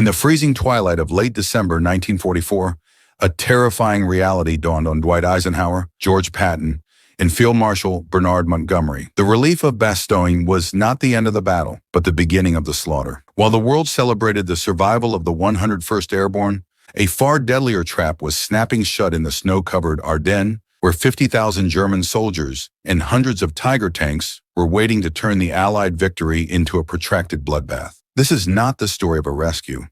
In the freezing twilight of late December 1944, a terrifying reality dawned on Dwight Eisenhower, George Patton, and Field Marshal Bernard Montgomery. The relief of Bastogne was not the end of the battle, but the beginning of the slaughter. While the world celebrated the survival of the 101st Airborne, a far deadlier trap was snapping shut in the snow-covered Ardennes, where 50,000 German soldiers and hundreds of Tiger tanks were waiting to turn the Allied victory into a protracted bloodbath. This is not the story of a rescue.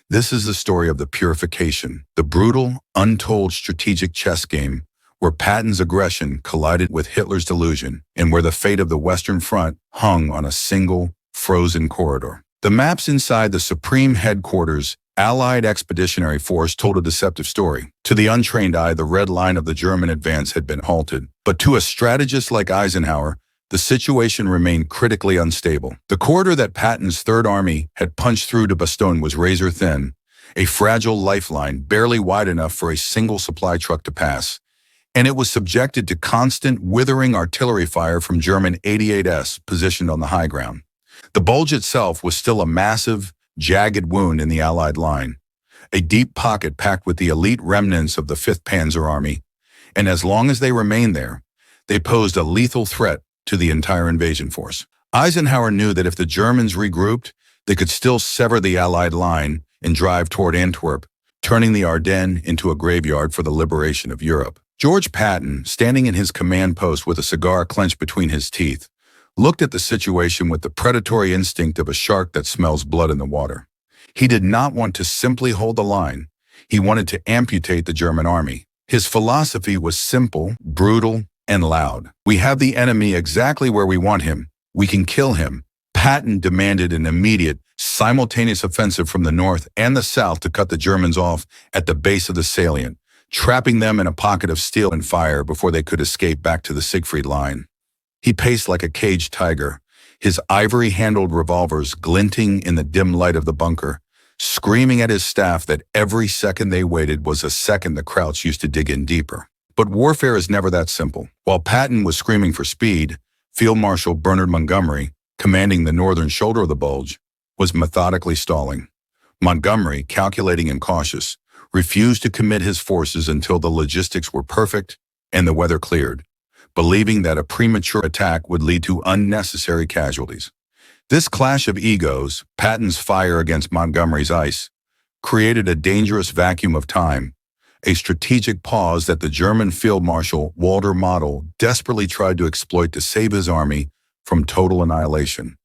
This is the story of the purification, the brutal, untold strategic chess game where Patton's aggression collided with Hitler's delusion and where the fate of the Western Front hung on a single, frozen corridor. The maps inside the Supreme Headquarters Allied Expeditionary Force told a deceptive story. To the untrained eye, the red line of the German advance had been halted. But to a strategist like Eisenhower, the situation remained critically unstable. The corridor that Patton's Third Army had punched through to Bastogne was razor thin, a fragile lifeline barely wide enough for a single supply truck to pass, and it was subjected to constant, withering artillery fire from German 88s positioned on the high ground. The Bulge itself was still a massive, jagged wound in the Allied line, a deep pocket packed with the elite remnants of the 5th Panzer Army, and as long as they remained there, they posed a lethal threat to the entire invasion force. Eisenhower knew that if the Germans regrouped, they could still sever the Allied line and drive toward Antwerp, turning the Ardennes into a graveyard for the liberation of Europe. George Patton, standing in his command post with a cigar clenched between his teeth, looked at the situation with the predatory instinct of a shark that smells blood in the water. He did not want to simply hold the line. He wanted to amputate the German army. His philosophy was simple, brutal, and loud. We have the enemy exactly where we want him. We can kill him. Patton demanded an immediate, simultaneous offensive from the north and the south to cut the Germans off at the base of the salient, trapping them in a pocket of steel and fire before they could escape back to the Siegfried Line. He paced like a caged tiger, his ivory-handled revolvers glinting in the dim light of the bunker, screaming at his staff that every second they waited was a second the Krauts used to dig in deeper. But warfare is never that simple. While Patton was screaming for speed, Field Marshal Bernard Montgomery, commanding the northern shoulder of the Bulge, was methodically stalling. Montgomery, calculating and cautious, refused to commit his forces until the logistics were perfect and the weather cleared, believing that a premature attack would lead to unnecessary casualties. This clash of egos, Patton's fire against Montgomery's ice, created a dangerous vacuum of time, a strategic pause that the German Field Marshal Walter Model desperately tried to exploit to save his army from total annihilation.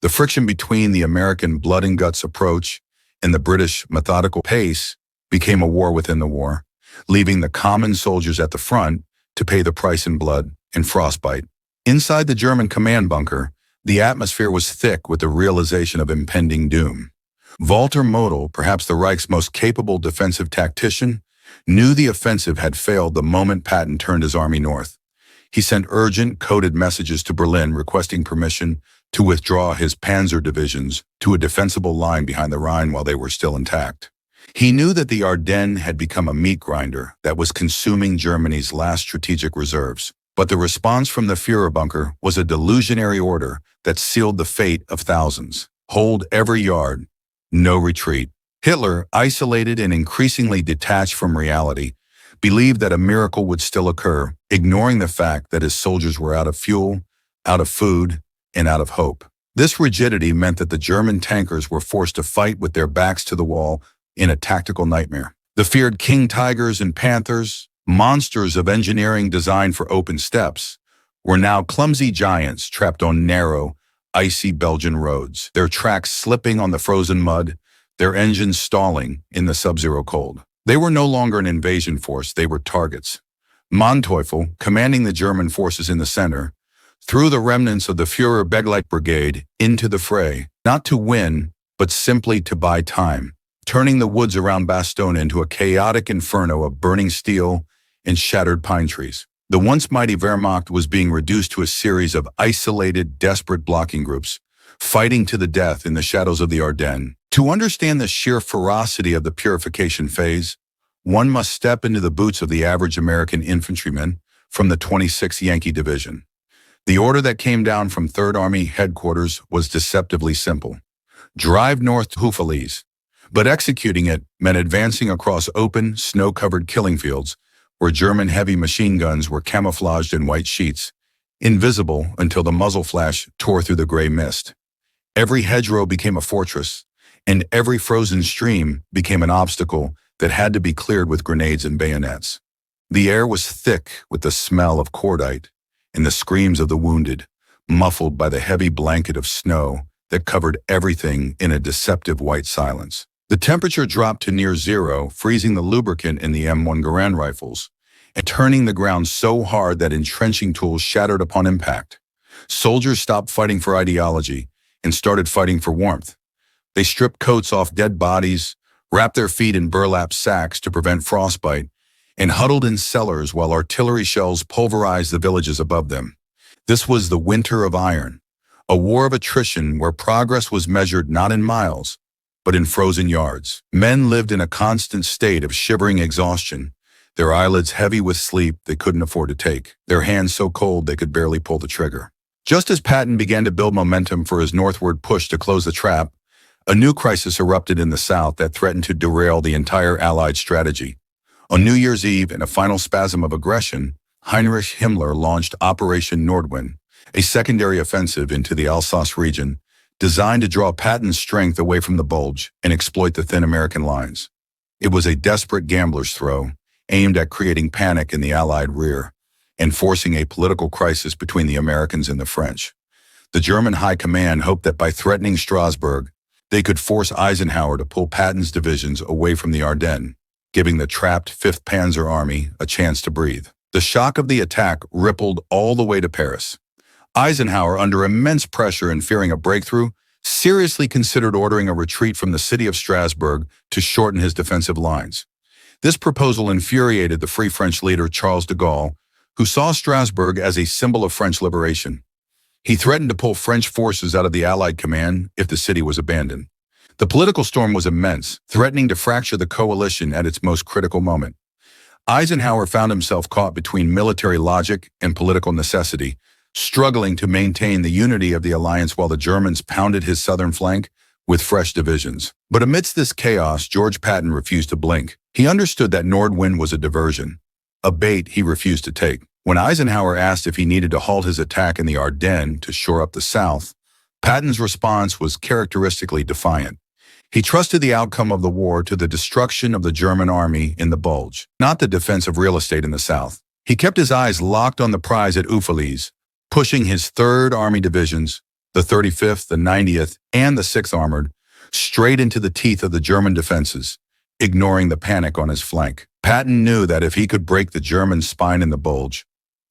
The friction between the American blood and guts approach and the British methodical pace became a war within the war, leaving the common soldiers at the front to pay the price in blood and frostbite. Inside the German command bunker, the atmosphere was thick with the realization of impending doom. Walter Model, perhaps the Reich's most capable defensive tactician, knew the offensive had failed the moment Patton turned his army north. He sent urgent, coded messages to Berlin requesting permission to withdraw his panzer divisions to a defensible line behind the Rhine while they were still intact. He knew that the Ardennes had become a meat grinder that was consuming Germany's last strategic reserves. But the response from the Führer bunker was a delusionary order that sealed the fate of thousands. Hold every yard, no retreat. Hitler, isolated and increasingly detached from reality, believed that a miracle would still occur, ignoring the fact that his soldiers were out of fuel, out of food, and out of hope. This rigidity meant that the German tankers were forced to fight with their backs to the wall in a tactical nightmare. The feared King Tigers and Panthers, monsters of engineering designed for open steppes, were now clumsy giants trapped on narrow, icy Belgian roads, their tracks slipping on the frozen mud, their engines stalling in the sub-zero cold. They were no longer an invasion force, they were targets. Manteuffel, commanding the German forces in the center, threw the remnants of the Führer Begleit Brigade into the fray, not to win, but simply to buy time, turning the woods around Bastogne into a chaotic inferno of burning steel and shattered pine trees. The once mighty Wehrmacht was being reduced to a series of isolated, desperate blocking groups, fighting to the death in the shadows of the Ardennes. To understand the sheer ferocity of the purification phase, one must step into the boots of the average American infantryman from the 26th Yankee Division. The order that came down from 3rd Army headquarters was deceptively simple. Drive north to Houffalize. But executing it meant advancing across open, snow-covered killing fields where German heavy machine guns were camouflaged in white sheets, invisible until the muzzle flash tore through the gray mist. Every hedgerow became a fortress, and every frozen stream became an obstacle that had to be cleared with grenades and bayonets. The air was thick with the smell of cordite and the screams of the wounded, muffled by the heavy blanket of snow that covered everything in a deceptive white silence. The temperature dropped to near zero, freezing the lubricant in the M1 Garand rifles and turning the ground so hard that entrenching tools shattered upon impact. Soldiers stopped fighting for ideology and started fighting for warmth. They stripped coats off dead bodies, wrapped their feet in burlap sacks to prevent frostbite, and huddled in cellars while artillery shells pulverized the villages above them. This was the Winter of Iron, a war of attrition where progress was measured not in miles, but in frozen yards. Men lived in a constant state of shivering exhaustion, their eyelids heavy with sleep they couldn't afford to take, their hands so cold they could barely pull the trigger. Just as Patton began to build momentum for his northward push to close the trap, a new crisis erupted in the south that threatened to derail the entire Allied strategy. On New Year's Eve, in a final spasm of aggression, Heinrich Himmler launched Operation Nordwind, a secondary offensive into the Alsace region, designed to draw Patton's strength away from the Bulge and exploit the thin American lines. It was a desperate gambler's throw, aimed at creating panic in the Allied rear and forcing a political crisis between the Americans and the French. The German High Command hoped that by threatening Strasbourg, they could force Eisenhower to pull Patton's divisions away from the Ardennes, giving the trapped 5th Panzer Army a chance to breathe. The shock of the attack rippled all the way to Paris. Eisenhower, under immense pressure and fearing a breakthrough, seriously considered ordering a retreat from the city of Strasbourg to shorten his defensive lines. This proposal infuriated the Free French leader Charles de Gaulle, who saw Strasbourg as a symbol of French liberation. He threatened to pull French forces out of the Allied command if the city was abandoned. The political storm was immense, threatening to fracture the coalition at its most critical moment. Eisenhower found himself caught between military logic and political necessity, struggling to maintain the unity of the alliance while the Germans pounded his southern flank with fresh divisions. But amidst this chaos, George Patton refused to blink. He understood that Nordwind was a diversion, a bait he refused to take. When Eisenhower asked if he needed to halt his attack in the Ardennes to shore up the South, Patton's response was characteristically defiant. He trusted the outcome of the war to the destruction of the German army in the Bulge, not the defense of real estate in the South. He kept his eyes locked on the prize at Houffalize, pushing his 3rd Army divisions, the 35th, the 90th, and the 6th Armored, straight into the teeth of the German defenses, ignoring the panic on his flank. Patton knew that if he could break the German spine in the Bulge,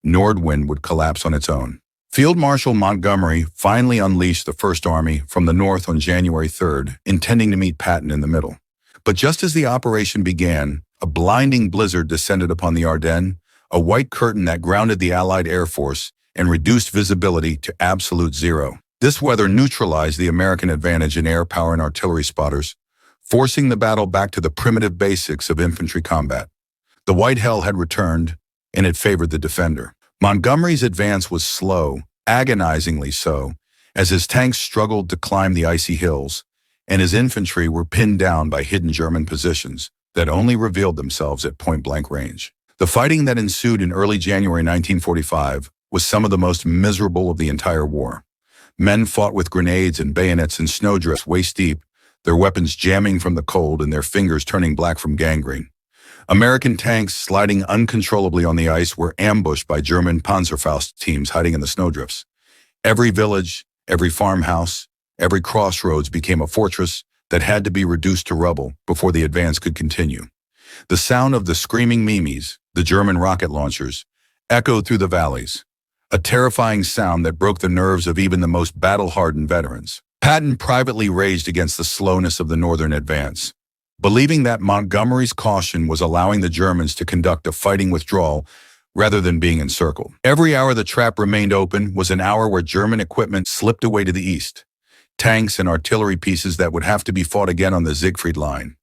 Nordwind would collapse on its own. Field Marshal Montgomery finally unleashed the 1st Army from the north on January 3rd, intending to meet Patton in the middle. But just as the operation began, a blinding blizzard descended upon the Ardennes, a white curtain that grounded the Allied Air Force and reduced visibility to absolute zero. This weather neutralized the American advantage in air power and artillery spotters, forcing the battle back to the primitive basics of infantry combat. The white hell had returned, and it favored the defender. Montgomery's advance was slow, agonizingly so, as his tanks struggled to climb the icy hills, and his infantry were pinned down by hidden German positions that only revealed themselves at point-blank range. The fighting that ensued in early January 1945 was some of the most miserable of the entire war. Men fought with grenades and bayonets in snowdrifts waist-deep, their weapons jamming from the cold and their fingers turning black from gangrene. American tanks sliding uncontrollably on the ice were ambushed by German Panzerfaust teams hiding in the snowdrifts. Every village, every farmhouse, every crossroads became a fortress that had to be reduced to rubble before the advance could continue. The sound of the screaming Mimes, the German rocket launchers, echoed through the valleys, a terrifying sound that broke the nerves of even the most battle-hardened veterans. Patton privately raged against the slowness of the northern advance, believing that Montgomery's caution was allowing the Germans to conduct a fighting withdrawal rather than being encircled. Every hour the trap remained open was an hour where German equipment slipped away to the east, tanks and artillery pieces that would have to be fought again on the Siegfried Line.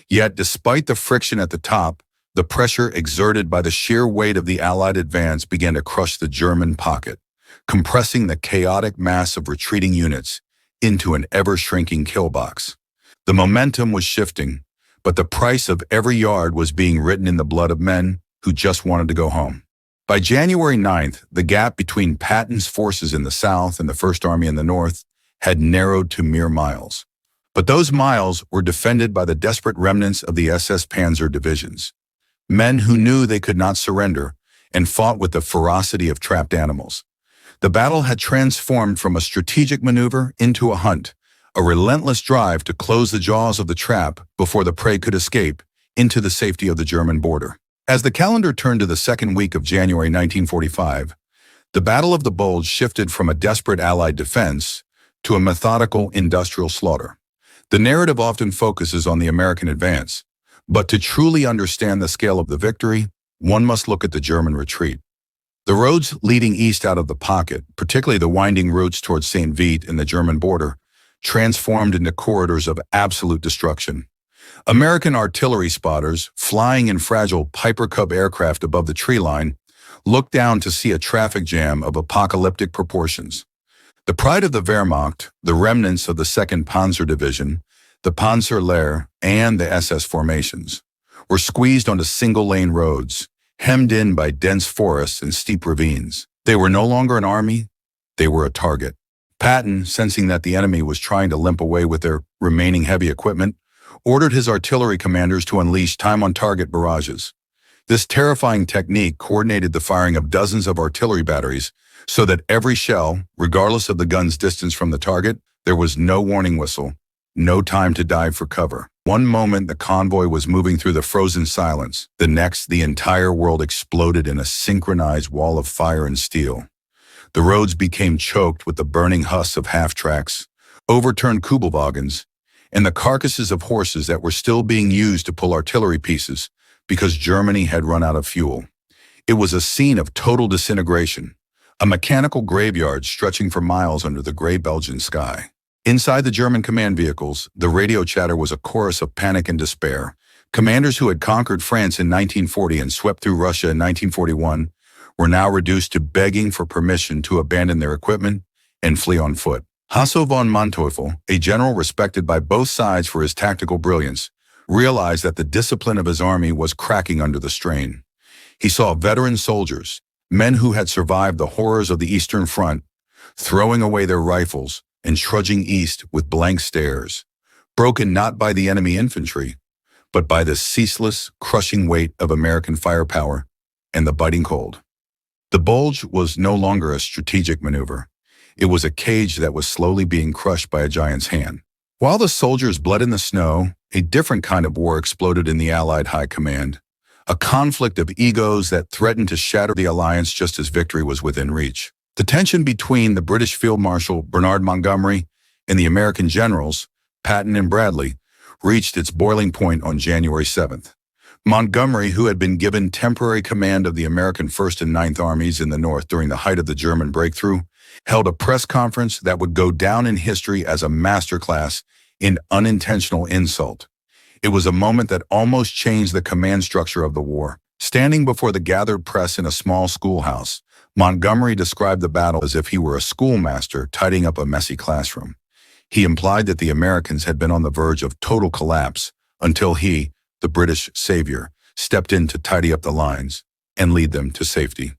Yet, despite the friction at the top, the pressure exerted by the sheer weight of the Allied advance began to crush the German pocket, compressing the chaotic mass of retreating units into an ever-shrinking kill box. The momentum was shifting, but the price of every yard was being written in the blood of men who just wanted to go home. By January 9th, the gap between Patton's forces in the south and the First Army in the north had narrowed to mere miles. But those miles were defended by the desperate remnants of the SS Panzer divisions, men who knew they could not surrender and fought with the ferocity of trapped animals. The battle had transformed from a strategic maneuver into a hunt, a relentless drive to close the jaws of the trap before the prey could escape into the safety of the German border. As the calendar turned to the second week of January 1945, the Battle of the Bulge shifted from a desperate Allied defense to a methodical industrial slaughter. The narrative often focuses on the American advance, but to truly understand the scale of the victory, one must look at the German retreat. The roads leading east out of the pocket, particularly the winding routes towards St. Vith and the German border, transformed into corridors of absolute destruction. American artillery spotters, flying in fragile Piper Cub aircraft above the tree line, looked down to see a traffic jam of apocalyptic proportions. The pride of the Wehrmacht, the remnants of the 2nd Panzer Division, the Panzerlehr, and the SS formations, were squeezed onto single-lane roads, hemmed in by dense forests and steep ravines. They were no longer an army, they were a target. Patton, sensing that the enemy was trying to limp away with their remaining heavy equipment, ordered his artillery commanders to unleash time-on-target barrages. This terrifying technique coordinated the firing of dozens of artillery batteries so that every shell, regardless of the gun's distance from the target, there was no warning whistle, no time to dive for cover. One moment the convoy was moving through the frozen silence, the next the entire world exploded in a synchronized wall of fire and steel. The roads became choked with the burning husks of half-tracks, overturned Kubelwagens, and the carcasses of horses that were still being used to pull artillery pieces because Germany had run out of fuel. It was a scene of total disintegration, a mechanical graveyard stretching for miles under the gray Belgian sky. Inside the German command vehicles, the radio chatter was a chorus of panic and despair. Commanders who had conquered France in 1940 and swept through Russia in 1941 were now reduced to begging for permission to abandon their equipment and flee on foot. Hasso von Manteuffel, a general respected by both sides for his tactical brilliance, realized that the discipline of his army was cracking under the strain. He saw veteran soldiers, men who had survived the horrors of the Eastern Front, throwing away their rifles and trudging east with blank stares, broken not by the enemy infantry, but by the ceaseless, crushing weight of American firepower and the biting cold. The Bulge was no longer a strategic maneuver. It was a cage that was slowly being crushed by a giant's hand. While the soldiers bled in the snow, a different kind of war exploded in the Allied High Command, a conflict of egos that threatened to shatter the alliance just as victory was within reach. The tension between the British Field Marshal Bernard Montgomery and the American generals, Patton and Bradley, reached its boiling point on January 7th. Montgomery, who had been given temporary command of the American 1st and 9th Armies in the North during the height of the German breakthrough, held a press conference that would go down in history as a masterclass in unintentional insult. It was a moment that almost changed the command structure of the war. Standing before the gathered press in a small schoolhouse, Montgomery described the battle as if he were a schoolmaster tidying up a messy classroom. He implied that the Americans had been on the verge of total collapse until he, the British savior, stepped in to tidy up the lines and lead them to safety.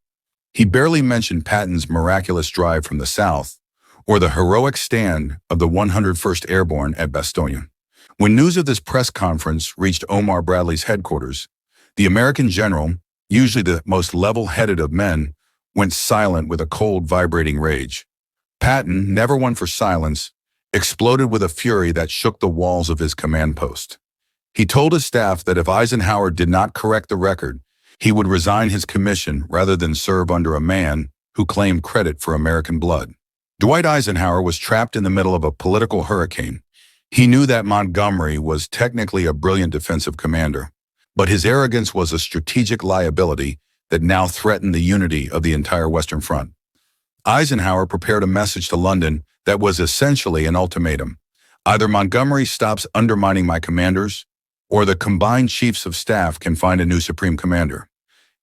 He barely mentioned Patton's miraculous drive from the south or the heroic stand of the 101st Airborne at Bastogne. When news of this press conference reached Omar Bradley's headquarters, the American general, usually the most level-headed of men, went silent with a cold, vibrating rage. Patton, never one for silence, exploded with a fury that shook the walls of his command post. He told his staff that if Eisenhower did not correct the record, he would resign his commission rather than serve under a man who claimed credit for American blood. Dwight Eisenhower was trapped in the middle of a political hurricane. He knew that Montgomery was technically a brilliant defensive commander, but his arrogance was a strategic liability that now threatened the unity of the entire Western Front. Eisenhower prepared a message to London that was essentially an ultimatum. Either Montgomery stops undermining my commanders, or the combined chiefs of staff can find a new supreme commander.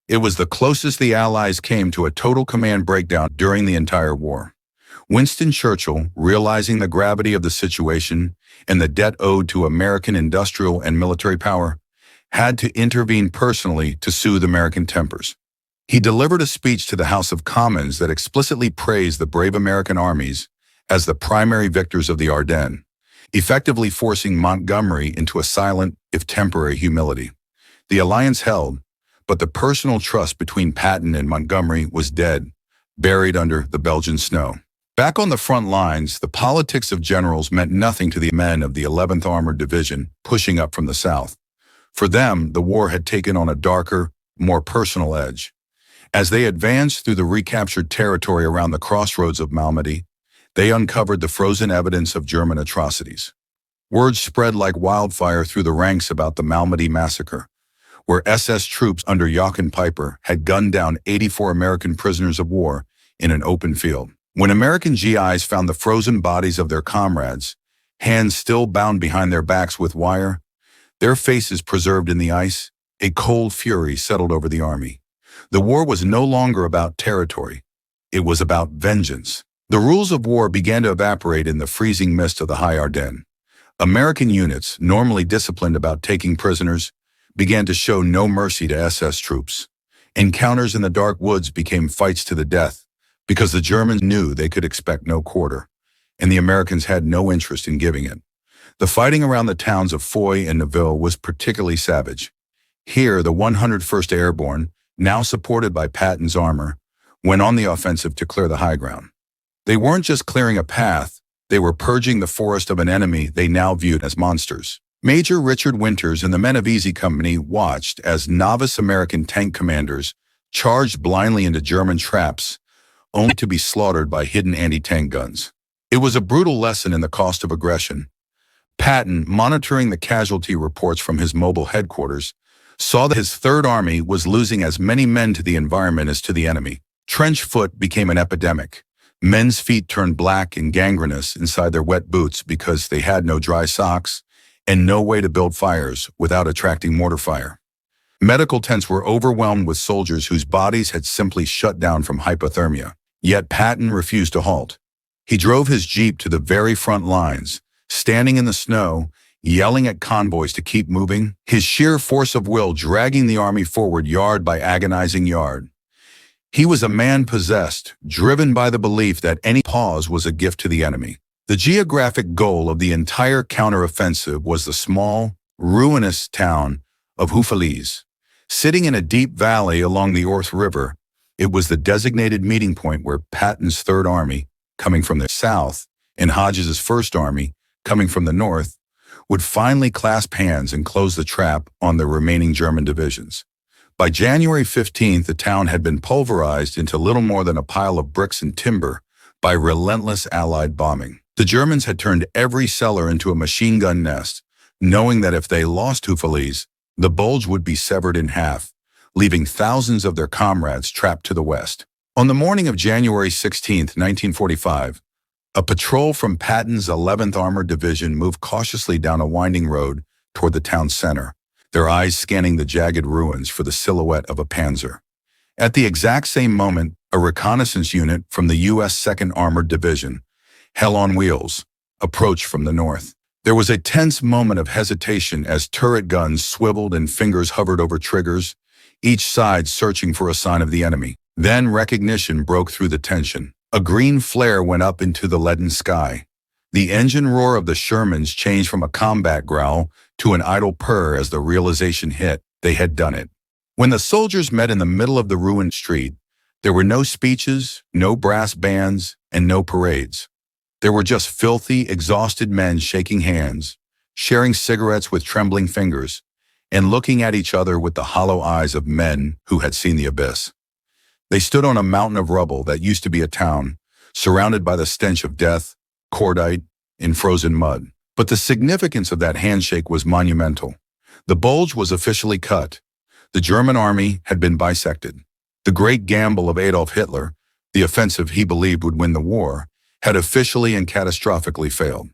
It was the closest the Allies came to a total command breakdown during the entire war. Winston Churchill, realizing the gravity of the situation and the debt owed to American industrial and military power, had to intervene personally to soothe American tempers. He delivered a speech to the House of Commons that explicitly praised the brave American armies as the primary victors of the Ardennes, effectively forcing Montgomery into a silent, if temporary, humility. The alliance held, but the personal trust between Patton and Montgomery was dead, buried under the Belgian snow. Back on the front lines, the politics of generals meant nothing to the men of the 11th Armored Division pushing up from the south. For them, the war had taken on a darker, more personal edge. As they advanced through the recaptured territory around the crossroads of Malmedy, they uncovered the frozen evidence of German atrocities. Word spread like wildfire through the ranks about the Malmedy massacre, where SS troops under Jochen Peiper had gunned down 84 American prisoners of war in an open field. When American GIs found the frozen bodies of their comrades, hands still bound behind their backs with wire, their faces preserved in the ice, a cold fury settled over the army. The war was no longer about territory. It was about vengeance. The rules of war began to evaporate in the freezing mist of the high Ardennes. American units, normally disciplined about taking prisoners, began to show no mercy to SS troops. Encounters in the dark woods became fights to the death because the Germans knew they could expect no quarter, and the Americans had no interest in giving it. The fighting around the towns of Foy and Neuville was particularly savage. Here, the 101st Airborne, now supported by Patton's armor, went on the offensive to clear the high ground. They weren't just clearing a path, they were purging the forest of an enemy they now viewed as monsters. Major Richard Winters and the men of Easy Company watched as novice American tank commanders charged blindly into German traps, only to be slaughtered by hidden anti-tank guns. It was a brutal lesson in the cost of aggression. Patton, monitoring the casualty reports from his mobile headquarters, saw that his Third Army was losing as many men to the environment as to the enemy. Trench foot became an epidemic. Men's feet turned black and gangrenous inside their wet boots because they had no dry socks and no way to build fires without attracting mortar fire. Medical tents were overwhelmed with soldiers whose bodies had simply shut down from hypothermia. Yet Patton refused to halt. He drove his jeep to the very front lines, standing in the snow, yelling at convoys to keep moving, his sheer force of will dragging the army forward yard by agonizing yard. He was a man possessed, driven by the belief that any pause was a gift to the enemy. The geographic goal of the entire counteroffensive was the small, ruinous town of Houffalize. Sitting in a deep valley along the Orth River, it was the designated meeting point where Patton's Third Army, coming from the south, and Hodges' First Army, coming from the north, would finally clasp hands and close the trap on the remaining German divisions. By January 15th, the town had been pulverized into little more than a pile of bricks and timber by relentless Allied bombing. The Germans had turned every cellar into a machine gun nest, knowing that if they lost Houffalize, the Bulge would be severed in half, leaving thousands of their comrades trapped to the west. On the morning of January 16, 1945, a patrol from Patton's 11th Armored Division moved cautiously down a winding road toward the town center, their eyes scanning the jagged ruins for the silhouette of a panzer. At the exact same moment, a reconnaissance unit from the U.S. 2nd Armored Division, Hell on Wheels, approached from the north. There was a tense moment of hesitation as turret guns swiveled and fingers hovered over triggers, each side searching for a sign of the enemy. Then recognition broke through the tension. A green flare went up into the leaden sky. The engine roar of the Shermans changed from a combat growl to an idle purr as the realization hit they had done it. When the soldiers met in the middle of the ruined street, there were no speeches, no brass bands, and no parades. There were just filthy, exhausted men shaking hands, sharing cigarettes with trembling fingers, and looking at each other with the hollow eyes of men who had seen the abyss. They stood on a mountain of rubble that used to be a town, surrounded by the stench of death, cordite, and frozen mud. But the significance of that handshake was monumental. The Bulge was officially cut. The German army had been bisected. The great gamble of Adolf Hitler, the offensive he believed would win the war, had officially and catastrophically failed.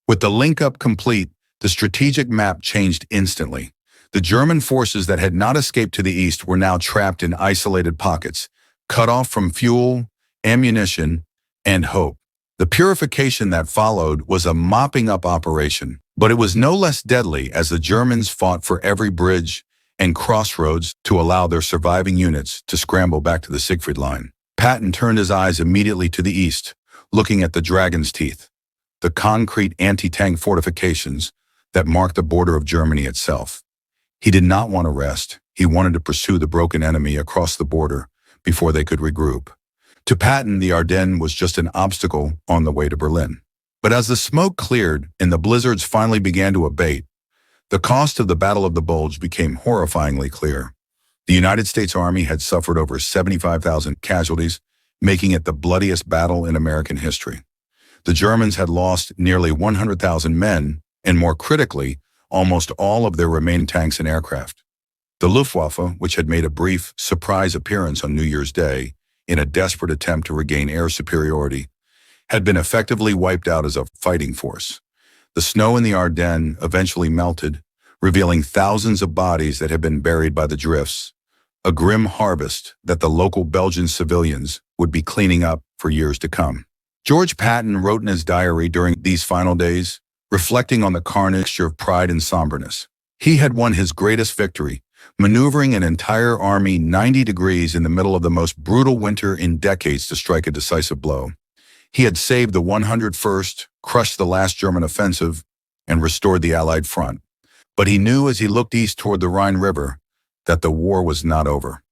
With the link-up complete, the strategic map changed instantly. The German forces that had not escaped to the east were now trapped in isolated pockets, cut off from fuel, ammunition, and hope. The purification that followed was a mopping up operation, but it was no less deadly as the Germans fought for every bridge and crossroads to allow their surviving units to scramble back to the Siegfried Line. Patton turned his eyes immediately to the east, looking at the Dragon's Teeth, the concrete anti-tank fortifications that marked the border of Germany itself. He did not want to rest. He wanted to pursue the broken enemy across the border before they could regroup. To Patton, the Ardennes was just an obstacle on the way to Berlin. But as the smoke cleared and the blizzards finally began to abate, the cost of the Battle of the Bulge became horrifyingly clear. The United States Army had suffered over 75,000 casualties, making it the bloodiest battle in American history. The Germans had lost nearly 100,000 men, and more critically, almost all of their remaining tanks and aircraft. The Luftwaffe, which had made a brief surprise appearance on New Year's Day in a desperate attempt to regain air superiority, had been effectively wiped out as a fighting force. The snow in the Ardennes eventually melted, revealing thousands of bodies that had been buried by the drifts, a grim harvest that the local Belgian civilians would be cleaning up for years to come. George Patton wrote in his diary during these final days, reflecting on the carnage of pride and somberness. He had won his greatest victory, maneuvering an entire army 90 degrees in the middle of the most brutal winter in decades to strike a decisive blow. He had saved the 101st, crushed the last German offensive, and restored the Allied front. But he knew as he looked east toward the Rhine River that the war was not over.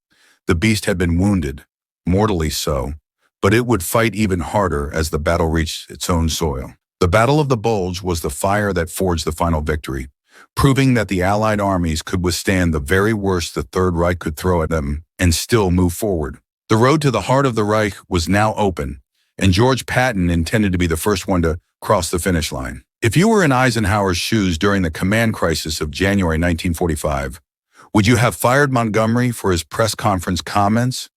The beast had been wounded, mortally so, but it would fight even harder as the battle reached its own soil. The Battle of the Bulge was the fire that forged the final victory, proving that the Allied armies could withstand the very worst the Third Reich could throw at them and still move forward. The road to the heart of the Reich was now open, and George Patton intended to be the first one to cross the finish line. If you were in Eisenhower's shoes during the command crisis of January 1945, would you have fired Montgomery for his press conference comments?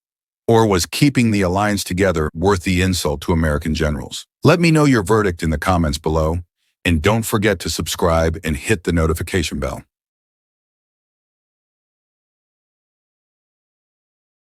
Or was keeping the alliance together worth the insult to American generals? Let me know your verdict in the comments below, and don't forget to subscribe and hit the notification bell.